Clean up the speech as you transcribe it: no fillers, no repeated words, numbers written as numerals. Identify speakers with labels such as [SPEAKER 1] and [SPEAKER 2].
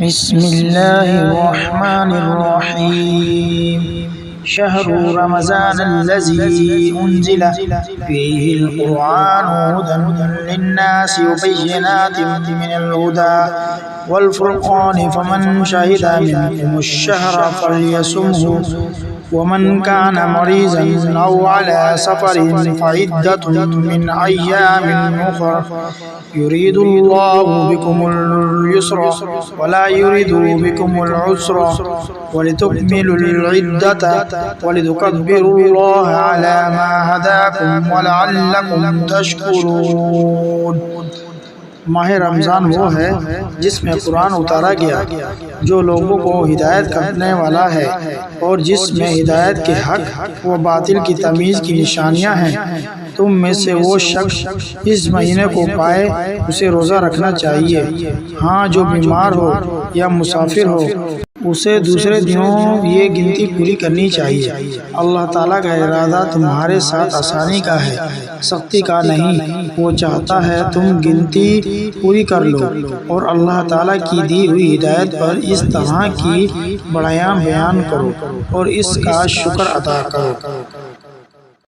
[SPEAKER 1] बिस्मिल्लाहिर्रहमानिर्रहीम। शहरु रमज़ानल्लज़ी उन्ज़िला फ़ीहिल क़ुरआनु हुदन लिन्नासि व बय्यिनातिन मिनल हुदा वल फ़ुरक़ान फ़मन शहिदा मिनकुमुश-शहर फ़ल्यसुमहु वमन कान मरीज़न औ अला सफ़रिन फ़इद्दतुन मिन अय्यामिन उख़र युरीदुल्लाहु बिकुमुल युस्रा वला युरीदु बिकुमुल उस्रा वलितुकमिलुल इद्दत वलितुकब्बिरुल्लाह अला मा हदाकुम वलअल्लकुम तशकुरून। माह रमज़ान वो है जिसमें कुरान उतारा गया, जो लोगों को हिदायत करने वाला है और जिसमें हिदायत के हक व बातिल की तमीज़ की निशानियां हैं। तुम में से वो शख्स इस महीने को पाए उसे रोज़ा रखना चाहिए। हाँ, जो बीमार हो या मुसाफिर हो उसे दूसरे दिनों ये गिनती पूरी करनी चाहिए। अल्लाह ताला का इरादा तुम्हारे साथ आसानी का है, सख्ती का नहीं। वो चाहता है तुम गिनती पूरी कर लो और अल्लाह ताला की दी हुई हिदायत पर इस तरह की बड़ाइयाँ बयान करो और इसका शुक्र अदा करो।